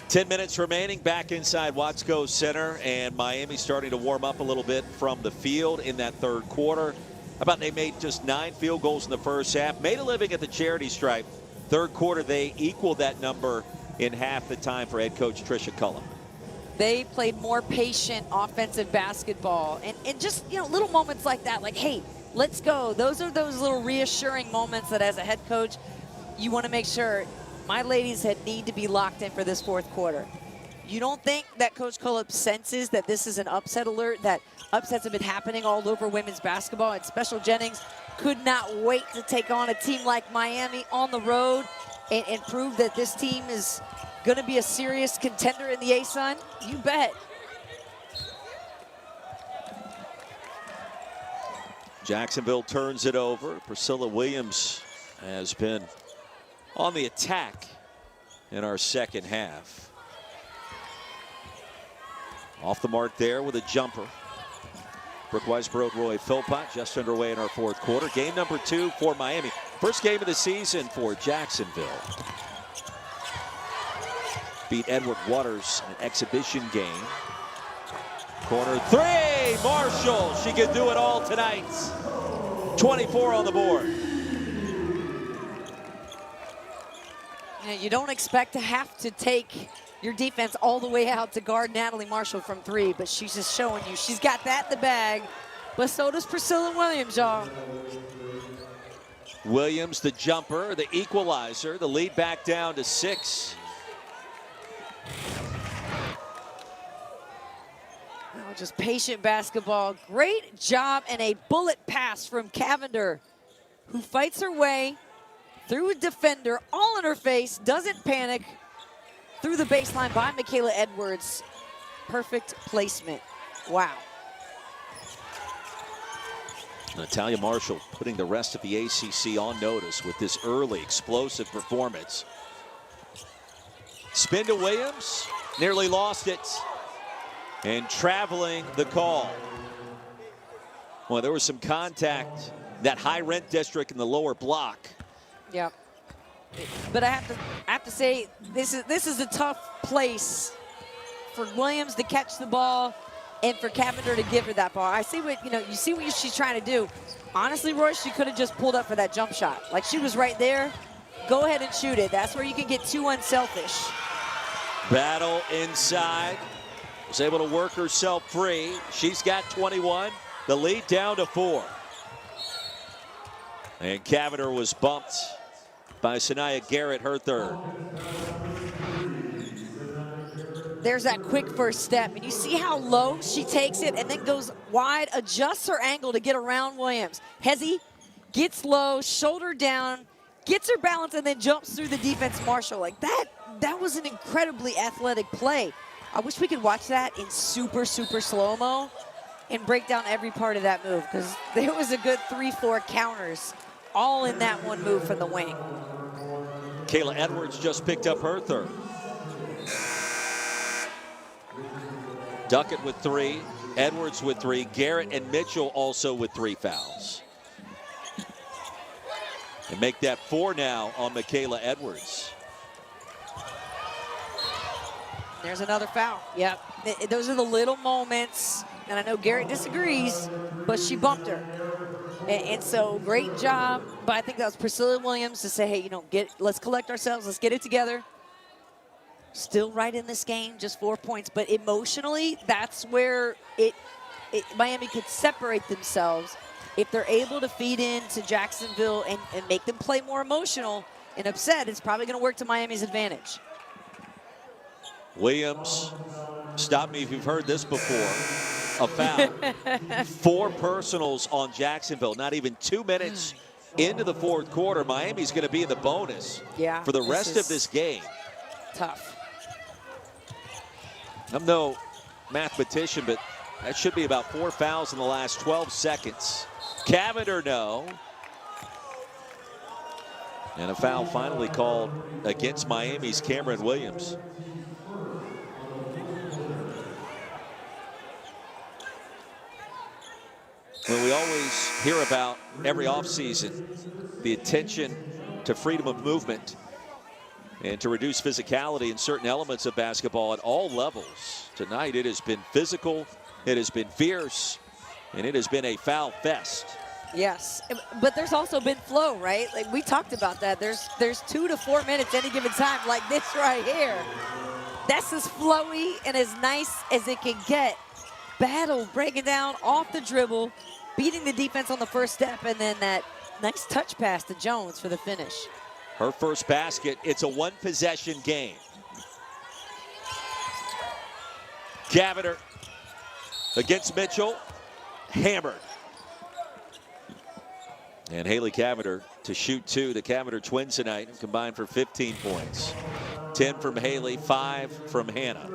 10 minutes remaining back inside Watsco Center, and Miami starting to warm up a little bit from the field in that third quarter. How about they made just 9 field goals in the first half, made a living at the charity stripe. Third quarter, they equaled that number in half the time for head coach Tricia Cullum. They played more patient offensive basketball, and just, you know, little moments like that, like, hey, let's go. Those are those little reassuring moments that as a head coach, you want to make sure my ladies need to be locked in for this fourth quarter. You don't think that Coach Cullum senses that this is an upset alert, that upsets have been happening all over women's basketball, and Special Jennings could not wait to take on a team like Miami on the road and prove that this team is going to be a serious contender in the ASUN? You bet. Jacksonville turns it over. Priscilla Williams has been on the attack in our second half. Off the mark there with a jumper. Brooke Weisbrod, Roy Philpott, just underway in our fourth quarter. Game number 2 for Miami. First game of the season for Jacksonville. Beat Edward Waters in an exhibition game. Corner 3, Marshall. She can do it all tonight. 24 on the board. You know, you don't expect to have to take your defense all the way out to guard Natalie Marshall from 3, but she's just showing you she's got that in the bag. But so does Priscilla Williams, y'all. Williams, the jumper, the equalizer, the lead back down to 6. Oh, just patient basketball. Great job and a bullet pass from Cavinder, who fights her way through a defender, all in her face, doesn't panic, through the baseline by Michaela Edwards. Perfect placement. Wow. Natalia Marshall putting the rest of the ACC on notice with this early explosive performance. Spin to Williams, nearly lost it, and traveling the call. Well, there was some contact, that high rent district in the lower block. Yep. But I have to say, this is a tough place for Williams to catch the ball and for Cavinder to give her that ball. I see what, you see what she's trying to do. Honestly, Roy, she could have just pulled up for that jump shot. Like, she was right there. Go ahead and shoot it. That's where you can get too unselfish. Battle inside. Was able to work herself free. She's got 21. The lead down to 4. And Cavinder was bumped by Sanaya Garrett, her third. There's that quick first step, and you see how low she takes it and then goes wide, adjusts her angle to get around Williams. Hezzy gets low, shoulder down, gets her balance, and then jumps through the defense. Marshall, like that was an incredibly athletic play. I wish we could watch that in super, super slow-mo and break down every part of that move, because there was a good 3-4 counters all in that one move from the wing. Kayla Edwards just picked up her third. Duckett with 3, Edwards with 3, Garrett and Mitchell also with 3 fouls. And make that 4 now on Michaela Edwards. There's another foul. Yep. Those are the little moments, and I know Garrett disagrees, but she bumped her. And so great job, but I think that was Priscilla Williams to say, hey, let's collect ourselves, let's get it together. Still right in this game, just 4 points, but emotionally, that's where Miami could separate themselves if they're able to feed into Jacksonville and make them play more emotional and upset. It's probably going to work to Miami's advantage. Williams, stop me if you've heard this before, a foul. 4 personals on Jacksonville, not even 2 minutes into the fourth quarter. Miami's going to be in the bonus for the rest of this game. Tough. I'm no mathematician, but that should be about 4 fouls in the last 12 seconds. Cavinder, no. And a foul finally called against Miami's Cameron Williams. Well, we always hear about every offseason the attention to freedom of movement. and to reduce physicality in certain elements of basketball at all levels. Tonight it has been physical, it has been fierce, and it has been a foul fest. Yes, but there's also been flow, right? Like we talked about that. There's 2 to 4 minutes any given time, like this right here. That's as flowy and as nice as it can get. Battle breaking down off the dribble, beating the defense on the first step, and then that nice touch pass to Jones for the finish. Her first basket. It's a one-possession game. Cavinder against Mitchell, hammered. And Haley Cavinder to shoot 2. The Cavinder twins tonight combined for 15 points. 10 from Haley, 5 from Hannah.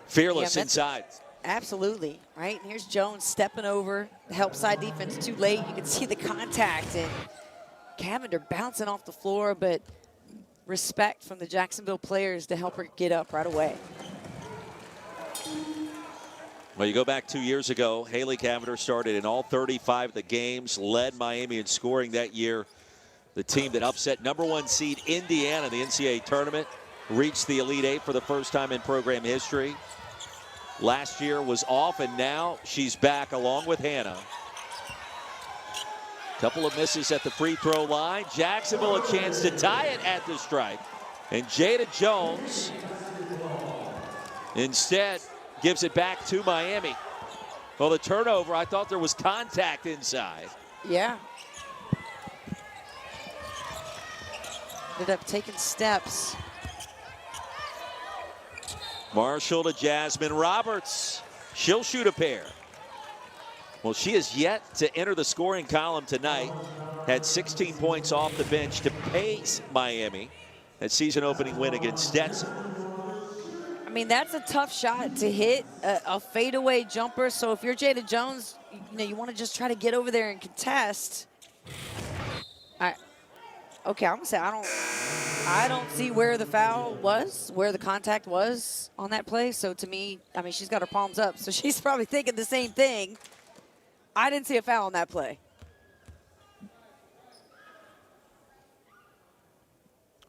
Fearless inside. Absolutely, right? And here's Jones stepping over the help side defense too late. You can see the contact, and Cavinder bouncing off the floor, but respect from the Jacksonville players to help her get up right away. Well, you go back 2 years ago, Haley Cavinder started in all 35 of the games, led Miami in scoring that year. The team that upset #1 seed Indiana in the NCAA tournament reached the Elite Eight for the first time in program history. Last year was off, and now she's back along with Hannah. Couple of misses at the free throw line. Jacksonville a chance to tie it at the stripe. And Jada Jones instead gives it back to Miami. Well, the turnover, I thought there was contact inside. Yeah. Ended up taking steps. Marshall to Jasmine Roberts. She'll shoot a pair. Well, she is yet to enter the scoring column tonight. Had 16 points off the bench to pace Miami. That season opening win against Stetson. I mean, that's a tough shot to hit, a fadeaway jumper. So if you're Jada Jones, you want to just try to get over there and contest. Okay, I'm gonna say I don't see where the foul was, where the contact was on that play. So to me, I mean, she's got her palms up, so she's probably thinking the same thing. I didn't see a foul on that play.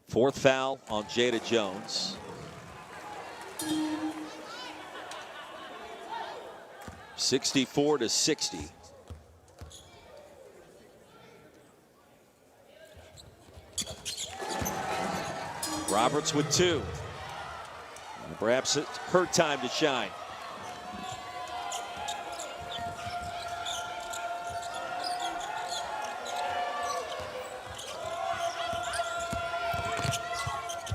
Fourth foul on Jada Jones. (64-60). Roberts with 2. Perhaps it's her time to shine.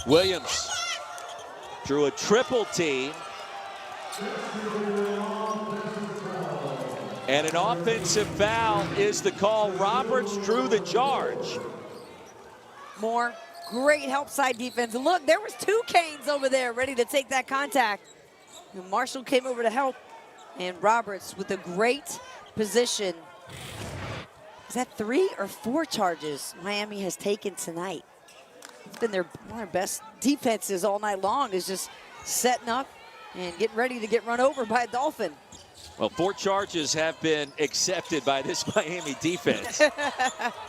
Williams drew a triple team. And an offensive foul is the call. Roberts drew the charge. More great help side defense. And look, there was 2 Canes over there ready to take that contact. And Marshall came over to help. And Roberts with a great position. Is that 3 or 4 charges Miami has taken tonight? It's been one of their best defenses all night long, is just setting up and getting ready to get run over by a Dolphin. Well, 4 charges have been accepted by this Miami defense.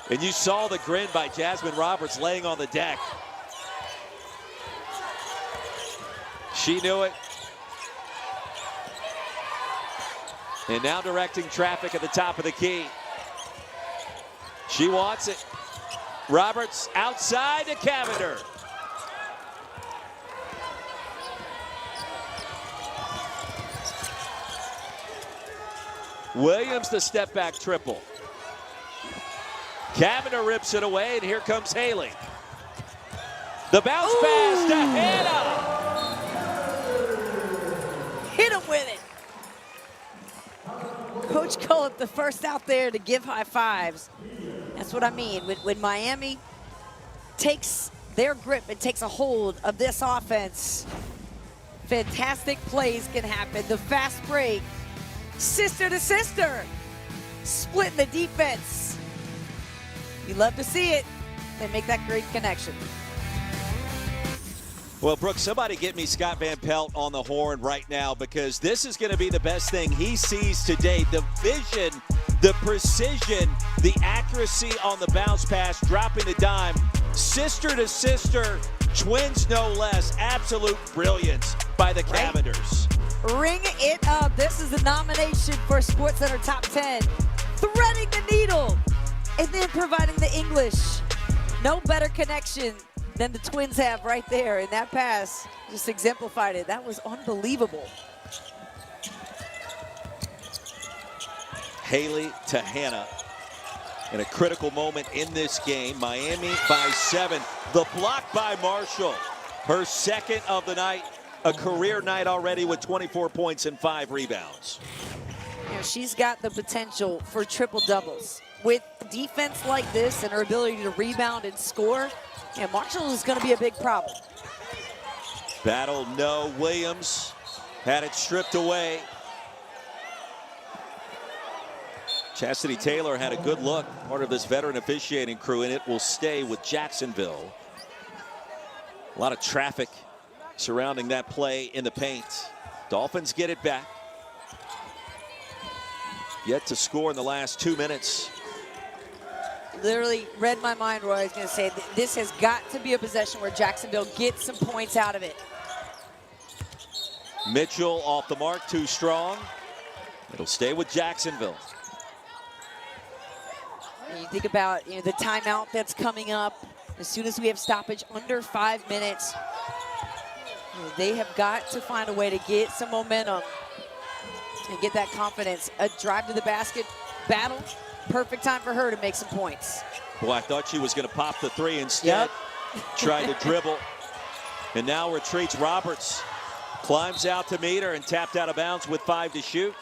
And you saw the grin by Jasmine Roberts laying on the deck. She knew it. And now directing traffic at the top of the key. She wants it. Roberts outside to Cavinder. Williams the step back triple. Cavinder rips it away, and here comes Haley. The bounce pass to Hannah. Hit him with it. Coach Cullip, the first out there to give high fives. That's what I mean. When Miami takes their grip and takes a hold of this offense, fantastic plays can happen. The fast break, sister to sister, splitting the defense. You love to see it. They make that great connection. Well, Brooke, somebody get me Scott Van Pelt on the horn right now, because this is going to be the best thing he sees today. The vision, the precision, the accuracy on the bounce pass, dropping the dime Sister to sister, twins no less. Absolute brilliance by the Cavinders. Ring it up. This is the nomination for SportsCenter Top 10. Threading the needle and then providing the English. No better connection than the twins have right there. And that pass just exemplified it. That was unbelievable. Haley to Hannah. In a critical moment in this game, Miami by 7. The block by Marshall. Her second of the night. A career night already with 24 points and 5 rebounds. You know, she's got the potential for triple doubles. With defense like this and her ability to rebound and score, you know, Marshall is going to be a big problem. Battle, no. Williams had it stripped away. Chastity Taylor had a good look, part of this veteran officiating crew, and it will stay with Jacksonville. A lot of traffic surrounding that play in the paint. Dolphins get it back. Yet to score in the last 2 minutes. Literally read my mind where I was going to say this has got to be a possession where Jacksonville gets some points out of it. Mitchell off the mark, too strong. It'll stay with Jacksonville. And you think about the timeout that's coming up. As soon as we have stoppage under 5 minutes, they have got to find a way to get some momentum and get that confidence. A drive to the basket battle. Perfect time for her to make some points. Boy, I thought she was going to pop the 3 instead. Yep. Tried to dribble. And now retreats Roberts. Climbs out to meet her and tapped out of bounds with 5 to shoot.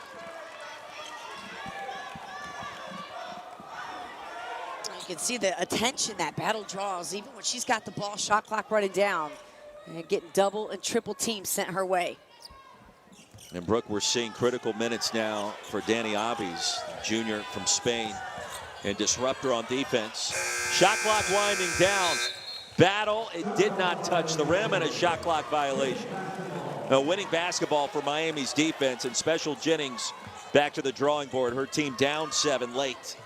You can see the attention that Battle draws, even when she's got the ball, shot clock running down. And getting double and triple teams sent her way. And Brooke, we're seeing critical minutes now for Dani Alves, junior from Spain, and disruptor on defense. Shot clock winding down. Battle, it did not touch the rim, and a shot clock violation. A winning basketball for Miami's defense, and Special Jennings back to the drawing board. Her team down 7 late.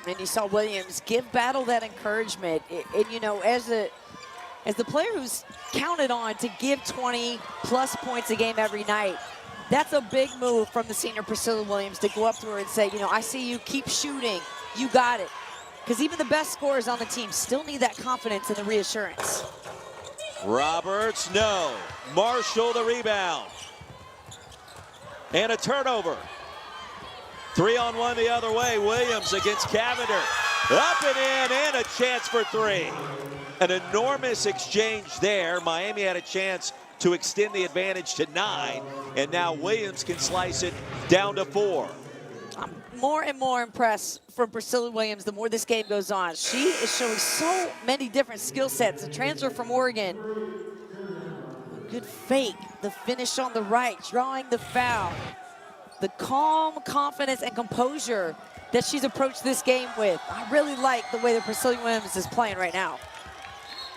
And you saw Williams give Battle that encouragement. And you know, as the player who's counted on to give 20-plus points a game every night, that's a big move from the senior Priscilla Williams to go up to her and say, you know, I see you, keep shooting, you got it. Because even the best scorers on the team still need that confidence and the reassurance. Roberts, no. Marshall the rebound. And a turnover. 3-on-1 the other way. Williams against Cavinder. Up and in, and a chance for 3. An enormous exchange there. Miami had a chance to extend the advantage to 9, and now Williams can slice it down to 4. I'm more and more impressed from Priscilla Williams the more this game goes on. She is showing so many different skill sets. The transfer from Oregon. Good fake, the finish on the right, drawing the foul. The calm confidence and composure that she's approached this game with. I really like the way that Priscilla Williams is playing right now.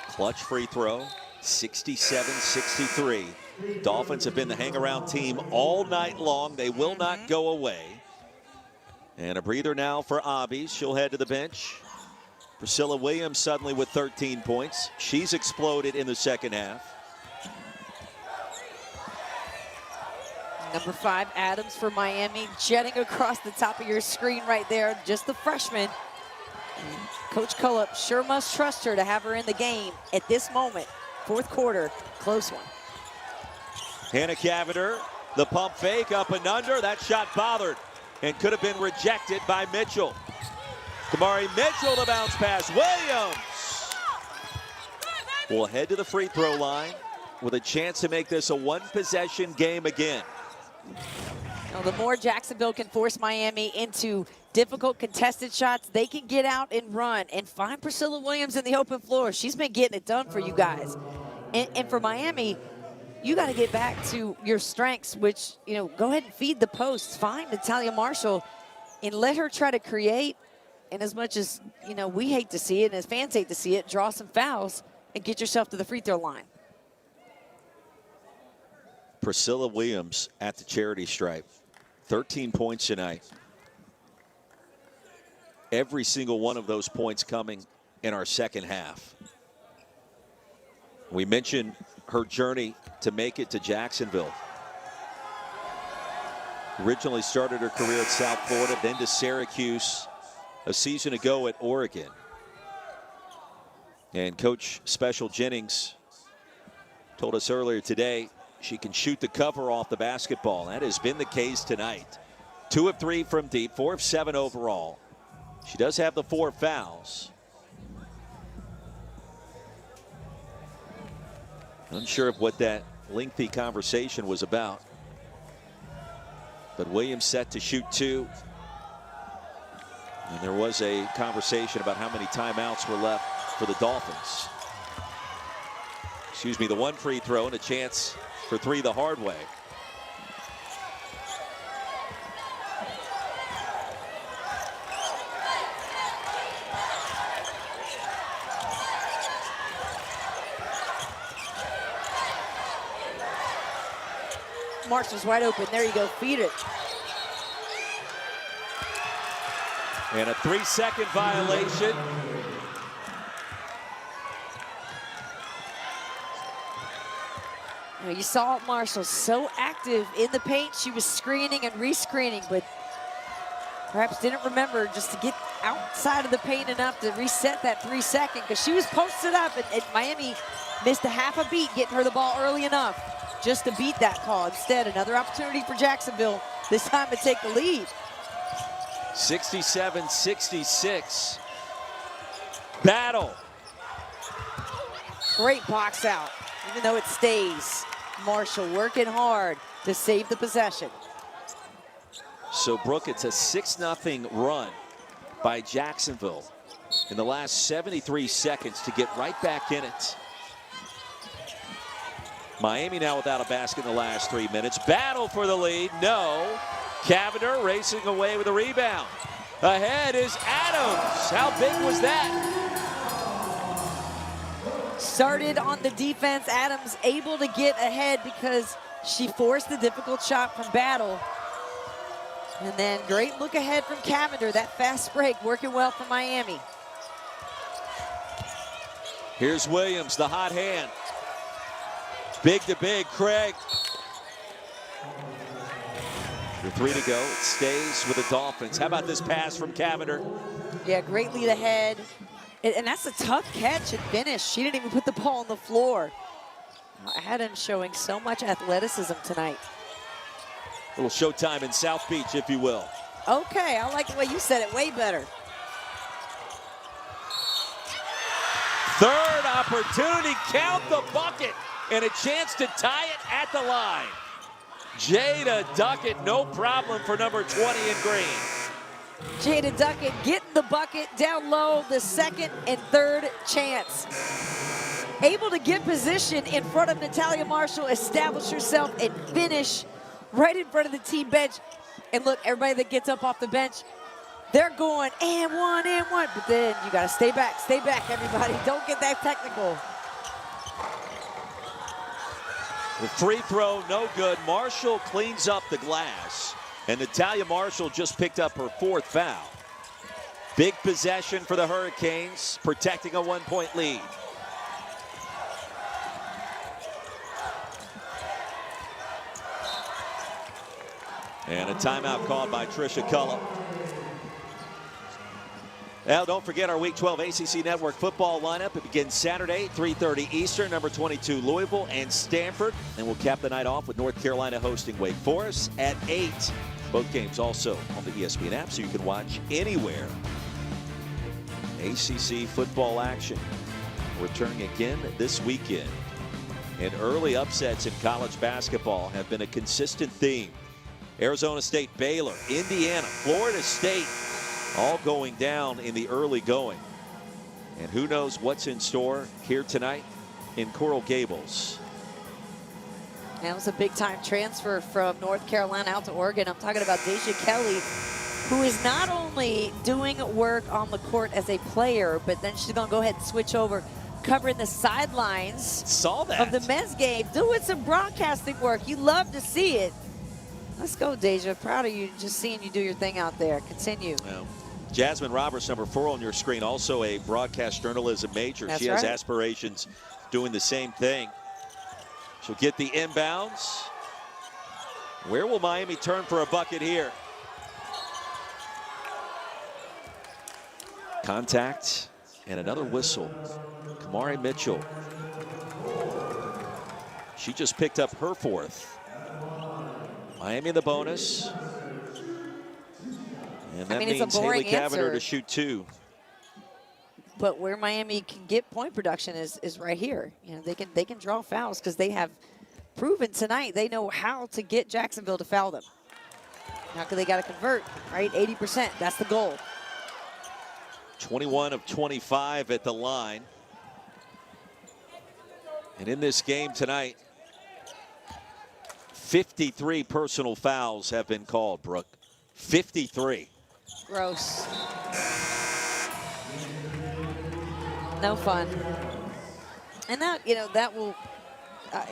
Clutch free throw, 67-63. Dolphins have been the hang-around team all night long. They will not go away. And a breather now for Alves. She'll head to the bench. Priscilla Williams suddenly with 13 points. She's exploded in the second half. Number 5, Adams for Miami, jetting across the top of your screen right there. Just the freshman. Coach Cullup sure must trust her to have her in the game at this moment. Fourth quarter, close one. Hannah Cavinder, the pump fake up and under. That shot bothered and could have been rejected by Mitchell. Kamari Mitchell, the bounce pass. Williams will head to the free throw line with a chance to make this a one-possession game again. Now, the more Jacksonville can force Miami into difficult contested shots, they can get out and run and find Priscilla Williams in the open floor. She's been getting it done for you guys. And for Miami, you got to get back to your strengths, which, you know, go ahead and feed the posts. Find Natalia Marshall and let her try to create. And as much as, you know, we hate to see it and as fans hate to see it, draw some fouls and get yourself to the free throw line. Priscilla Williams at the charity stripe. 13 points tonight. Every single one of those points coming in our second half. We mentioned her journey to make it to Jacksonville. Originally started her career at South Florida, then to Syracuse a season ago at Oregon. And Coach Special Jennings told us earlier today she can shoot the cover off the basketball. That has been the case tonight. 2 of 3 from deep, 4 of 7 overall. She does have the 4 fouls. Unsure of what that lengthy conversation was about. But Williams set to shoot 2. And there was a conversation about how many timeouts were left for the Dolphins. Excuse me, the 1 free throw and a chance for 3 the hard way. Marshall's wide open. There you go. Feed it. And a 3-second violation. You saw Marshall so active in the paint. She was screening and re-screening, but perhaps didn't remember just to get outside of the paint enough to reset that 3-second, because she was posted up, and Miami missed a half a beat getting her the ball early enough just to beat that call. Instead, another opportunity for Jacksonville, this time to take the lead. 67-66. Battle. Great box out, even though it stays. Marshall working hard to save the possession. So, Brooke, it's a 6-0 run by Jacksonville in the last 73 seconds to get right back in it. Miami now without a basket in the last 3 minutes. Battle for the lead. No. Cavinder racing away with a rebound. Ahead is Adams. How big was that? Started on the defense. Adams able to get ahead because she forced the difficult shot from Battle. And then great look ahead from Cavinder. That fast break working well for Miami. Here's Williams, the hot hand. Big to big, Craig. With 3 to go, it stays with the Dolphins. How about this pass from Cavinder? Yeah, great lead ahead. And that's a tough catch and finish. She didn't even put the ball on the floor. Adams showing so much athleticism tonight. A little showtime in South Beach, if you will. Okay, I like the way you said it, way better. Third opportunity, count the bucket, and a chance to tie it at the line. Jada Duckett, no problem for number 20 in green. Jada Duckett getting the bucket down low, the second and third chance. Able to get position in front of Natalia Marshall, establish herself and finish right in front of the team bench. And look, everybody that gets up off the bench, they're going and one, but then you gotta stay back, everybody. Don't get that technical. The free throw, no good. Marshall cleans up the glass. And Natalia Marshall just picked up her 4th foul. Big possession for the Hurricanes, protecting a 1-point lead. And a timeout called by Tricia Cullum. Now, don't forget our Week 12 ACC Network football lineup. It begins Saturday, 3:30 Eastern, number 22 Louisville and Stanford. And we'll cap the night off with North Carolina hosting Wake Forest at 8. Both games also on the ESPN app, so you can watch anywhere. ACC football action returning again this weekend. And early upsets in college basketball have been a consistent theme. Arizona State, Baylor, Indiana, Florida State, all going down in the early going. And who knows what's in store here tonight in Coral Gables. That was a big-time transfer from North Carolina out to Oregon. I'm talking about Deja Kelly, who is not only doing work on the court as a player, but then she's going to go ahead and switch over, covering the sidelines. Saw that. Of the men's game, doing some broadcasting work. You love to see it. Let's go, Deja. Proud of you, just seeing you do your thing out there. Continue. Well, Jasmine Roberts, number 4 on your screen, also a broadcast journalism major. That's she has right. aspirations doing the same thing. She'll get the inbounds. Where will Miami turn for a bucket here? Contact and another whistle. Kamari Mitchell. She just picked up her 4th. Miami in the bonus. And that means Haley Cavinder to shoot 2. But where Miami can get point production is right here. You know, they can draw fouls because they have proven tonight they know how to get Jacksonville to foul them. Now they got to convert, right? 80%, that's the goal. 21 of 25 at the line. And in this game tonight, 53 personal fouls have been called, Brooke. 53. Gross. No fun. And that, you know, that will,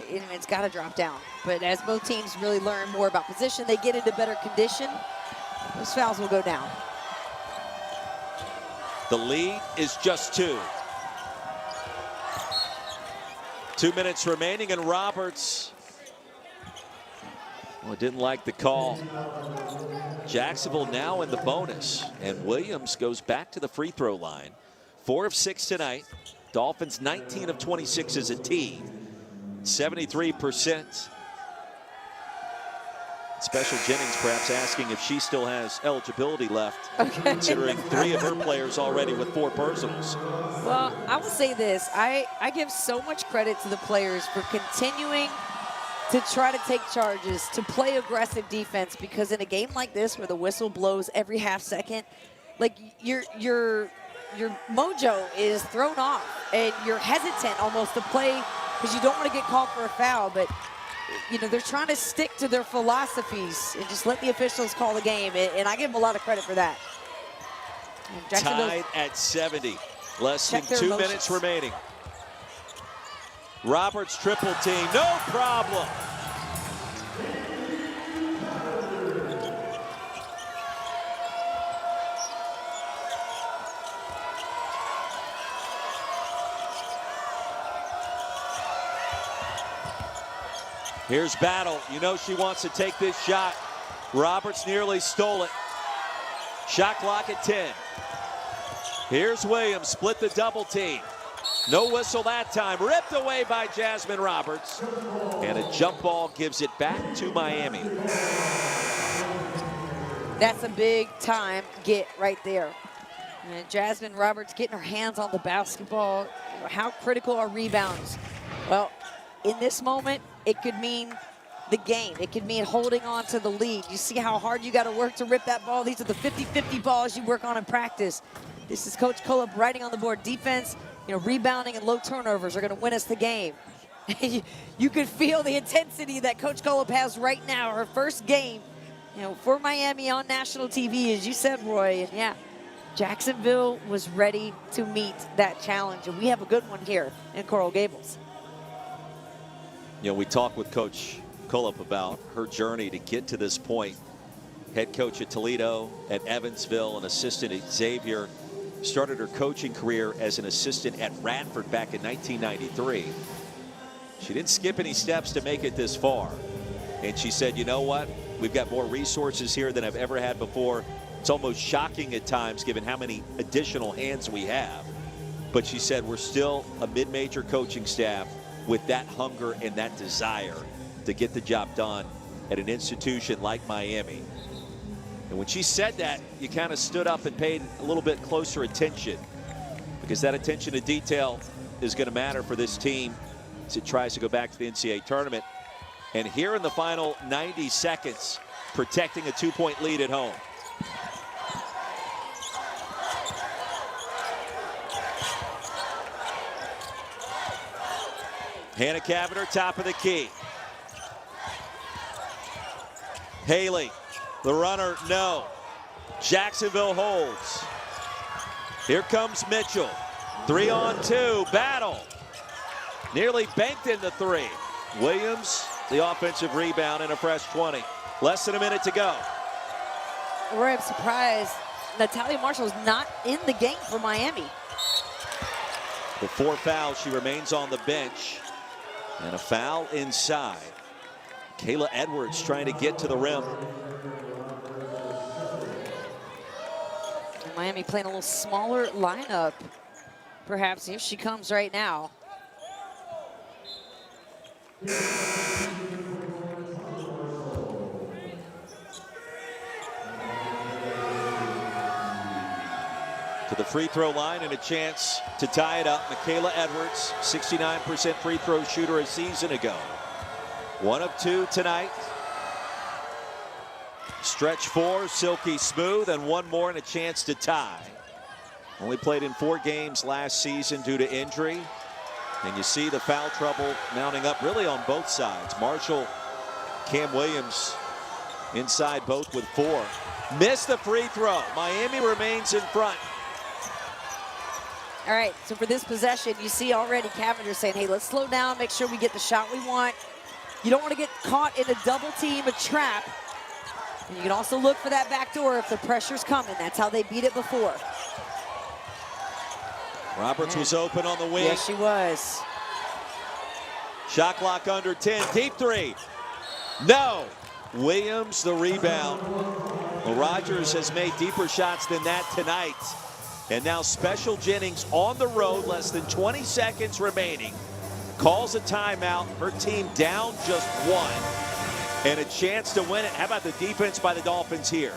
it's got to drop down. But as both teams really learn more about position, they get into better condition, those fouls will go down. The lead is just 2. 2 minutes remaining, and Roberts, well, didn't like the call. Jacksonville now in the bonus, and Williams goes back to the free throw line. 4 of 6 tonight. Dolphins 19 of 26 as a team. 73%. Special Jennings perhaps asking if she still has eligibility left, considering 3 of her players already with 4 personals. Well, I will say this. I give so much credit to the players for continuing to try to take charges, to play aggressive defense, because in a game like this where the whistle blows every half second, like your mojo is thrown off and you're hesitant almost to play because you don't want to get called for a foul. But you know, they're trying to stick to their philosophies and just let the officials call the game, and I give them a lot of credit for that. Tied at 70, less than 2 minutes remaining. Roberts triple team, no problem. Here's Battle. You know she wants to take this shot. Roberts nearly stole it. Shot clock at 10. Here's Williams, split the double team. No whistle that time. Ripped away by Jasmine Roberts. And a jump ball gives it back to Miami. That's a big time get right there. And Jasmine Roberts getting her hands on the basketball. How critical are rebounds? Well, in this moment, it could mean the game. It could mean holding on to the lead. You see how hard you got to work to rip that ball. These are the 50-50 balls you work on in practice. This is Coach Kohlhepp writing on the board. Defense, you know, rebounding and low turnovers are going to win us the game. You could feel the intensity that Coach Kohlhepp has right now. Her first game, you know, for Miami on national TV, as you said, Roy. And yeah, Jacksonville was ready to meet that challenge, and we have a good one here in Coral Gables. You know, we talked with Coach Kohlhepp about her journey to get to this point. Head coach at Toledo, at Evansville, an assistant at Xavier. Started her coaching career as an assistant at Radford back in 1993. She didn't skip any steps to make it this far. And she said, you know what? We've got more resources here than I've ever had before. It's almost shocking at times given how many additional hands we have. But she said we're still a mid-major coaching staff with that hunger and that desire to get the job done at an institution like Miami. And when she said that, you kind of stood up and paid a little bit closer attention, because that attention to detail is going to matter for this team as it tries to go back to the NCAA tournament. And here in the final 90 seconds, protecting a 2-point lead at home. Hannah Cavinder, top of the key. Haley, the runner, no. Jacksonville holds. Here comes Mitchell. 3-on-2, Battle. Nearly banked in the 3. Williams, the offensive rebound, and a fresh 20. Less than a minute to go. Roy, I'm surprised Natalia Marshall's not in the game for Miami. With 4 fouls, she remains on the bench. And a foul inside. Kayla Edwards trying to get to the rim. Miami playing a little smaller lineup. Perhaps here she comes right now. To the free throw line and a chance to tie it up. Michaela Edwards, 69% free throw shooter a season ago. 1 of 2 tonight. Stretch 4, silky smooth, and 1 more and a chance to tie. Only played in 4 games last season due to injury. And you see the foul trouble mounting up really on both sides. Marshall, Cam Williams inside both with 4. Missed the free throw. Miami remains in front. All right, so for this possession, you see already Cavinder saying, hey, let's slow down, make sure we get the shot we want. You don't want to get caught in a double team, a trap. And you can also look for that back door if the pressure's coming. That's how they beat it before. Roberts was open on the wing. Yes, she was. Shot clock under 10. Deep 3. No. Williams the rebound. Well, Rogers has made deeper shots than that tonight. And now Special Jennings on the road, less than 20 seconds remaining. Calls a timeout. Her team down just 1. And a chance to win it. How about the defense by the Dolphins here?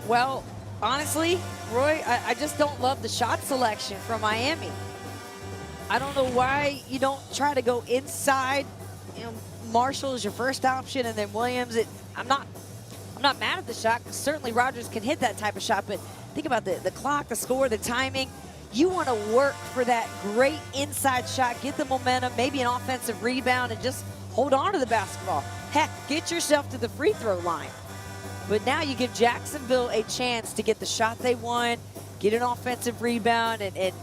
Well, honestly, Roy, I just don't love the shot selection from Miami. I don't know why you don't try to go inside. You know, Marshall is your first option, and then Williams. I'm not mad at the shot, because certainly Rogers can hit that type of shot, but think about the clock, the score, the timing. You want to work for that great inside shot, get the momentum, maybe an offensive rebound, and just hold on to the basketball. Heck, get yourself to the free throw line. But now you give Jacksonville a chance to get the shot they want, get an offensive rebound, and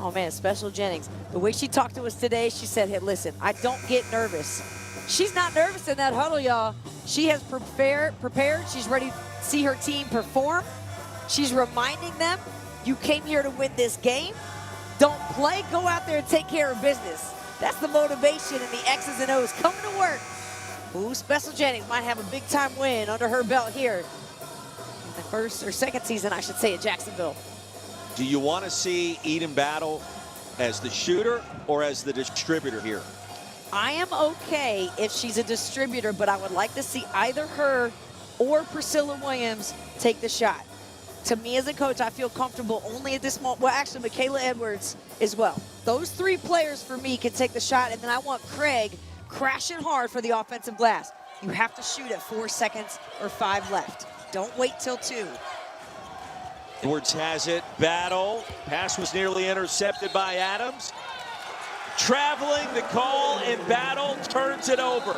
oh man, Special Jennings. The way she talked to us today, she said, hey, listen, I don't get nervous. She's not nervous in that huddle, y'all. She has prepared. She's ready to see her team perform. She's reminding them, you came here to win this game. Don't play, go out there and take care of business. That's the motivation and the X's and O's coming to work. Ooh, Special Jennings might have a big-time win under her belt here in the first or second season, I should say, at Jacksonville. Do you want to see Eden Battle as the shooter or as the distributor here? I am okay if she's a distributor, but I would like to see either her or Priscilla Williams take the shot. To me as a coach, I feel comfortable only at this moment. Well, actually, Michaela Edwards as well. Those 3 players for me can take the shot, and then I want Craig crashing hard for the offensive glass. You have to shoot at 4 seconds or 5 left. Don't wait till 2. Edwards has it. Battle. Pass was nearly intercepted by Adams. Traveling the call, and Battle turns it over.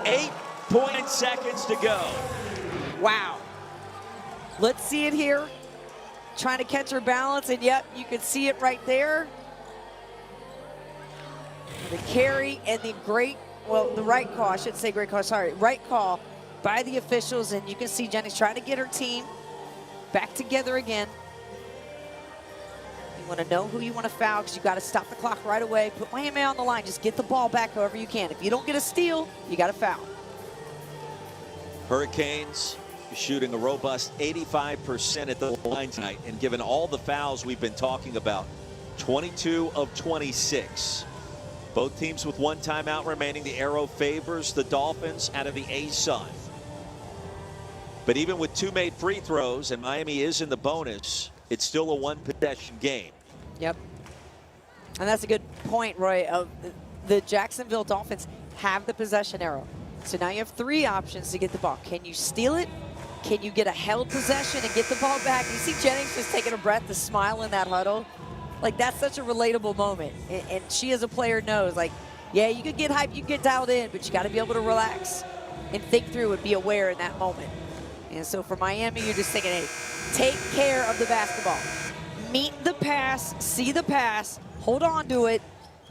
8.8 seconds to go. Wow. Let's see it here. Trying to catch her balance, and yep, you can see it right there. The carry and the right call, I shouldn't say great call, sorry, right call by the officials, and you can see Jennings trying to get her team back together again. You want to know who you want to foul, because you got to stop the clock right away. Put Miami on the line. Just get the ball back however you can. If you don't get a steal, you got to foul. Hurricanes shooting a robust 85% at the line tonight, and given all the fouls we've been talking about, 22 of 26. Both teams with 1 timeout remaining. The arrow favors the Dolphins out of the A-Sun. But even with 2 made free throws, and Miami is in the bonus, it's still a 1-possession game. Yep. And that's a good point, Roy. The Jacksonville Dolphins have the possession arrow. So now you have 3 options to get the ball. Can you steal it? Can you get a held possession and get the ball back? You see Jennings just taking a breath to smile in that huddle. Like, that's such a relatable moment. And she as a player knows, like, yeah, you could get hyped, you could get dialed in, but you got to be able to relax and think through and be aware in that moment. And so for Miami, you're just thinking, hey, take care of the basketball. Meet the pass, see the pass, hold on to it,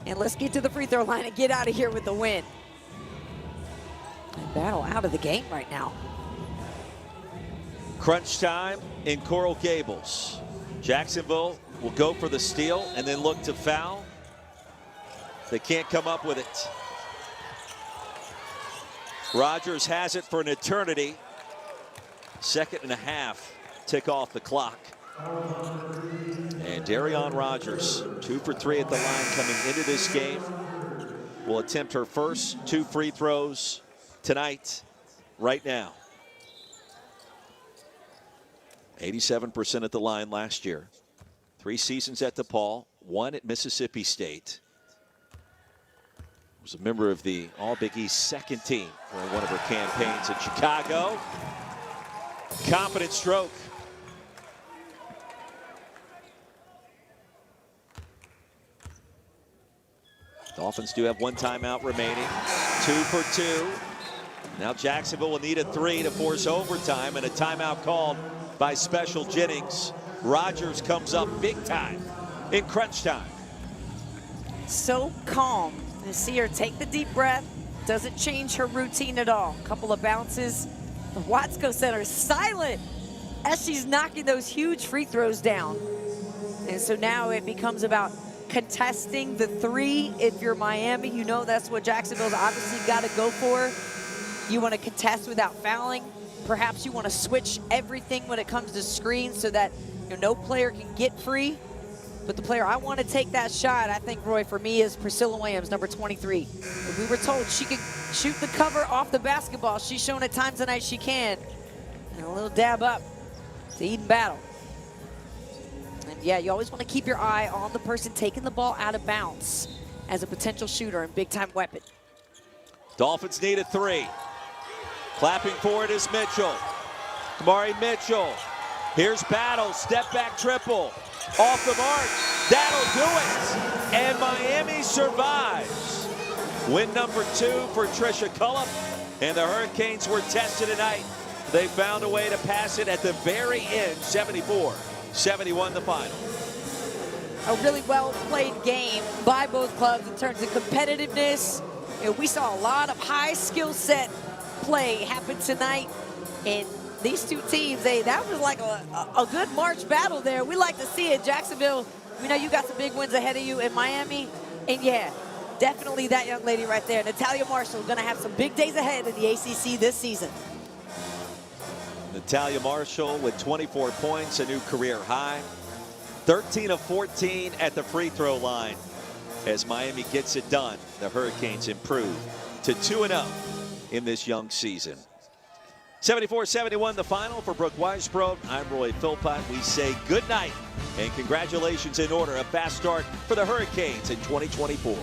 and let's get to the free throw line and get out of here with the win. And Battle out of the game right now. Crunch time in Coral Gables. Jacksonville will go for the steal and then look to foul. They can't come up with it. Rogers has it for an eternity. 2.5 tick off the clock. And Darion Rogers, 2 for 3 at the line coming into this game, will attempt her first 2 free throws tonight, right now. 87% at the line last year. 3 seasons at DePaul, 1 at Mississippi State. Was a member of the All-Big East second team for one of her campaigns in Chicago. Confident stroke. Dolphins do have 1 timeout remaining. 2 for 2. Now Jacksonville will need a 3 to force overtime, and a timeout called by Special Jennings. Rogers comes up big time in crunch time. So calm. To see her take the deep breath, doesn't change her routine at all. A couple of bounces. The Watsco Center silent as she's knocking those huge free throws down. And so now it becomes about contesting the 3. If you're Miami, you know that's what Jacksonville's obviously got to go for. You want to contest without fouling. Perhaps you want to switch everything when it comes to screens so that no player can get free. But the player I want to take that shot, I think, Roy, for me is Priscilla Williams, number 23. If we were told she could shoot the cover off the basketball, she's shown at times tonight she can. And a little dab up to Eden Battle. And yeah, you always want to keep your eye on the person taking the ball out of bounds as a potential shooter and big-time weapon. Dolphins need a 3. Clapping for it is Mitchell. Kamari Mitchell. Here's Battle, step back triple. Off the mark, that'll do it. And Miami survives. Win number 2 for Trisha Cullop. And the Hurricanes were tested tonight. They found a way to pass it at the very end, 74-71 the final. A really well-played game by both clubs in terms of competitiveness. We saw a lot of high skill set play happen tonight. And these 2 teams, that was like a good March battle there. We like to see it. Jacksonville, we know you got some big wins ahead of you in Miami. And yeah, definitely that young lady right there, Natalia Marshall, going to have some big days ahead in the ACC this season. Natalia Marshall with 24 points, a new career high. 13 of 14 at the free throw line. As Miami gets it done, the Hurricanes improve to 2-0 in this young season. 74-71 the final for Brooke Weisbrod. I'm Roy Philpott. We say good night and congratulations in order. A fast start for the Hurricanes in 2024.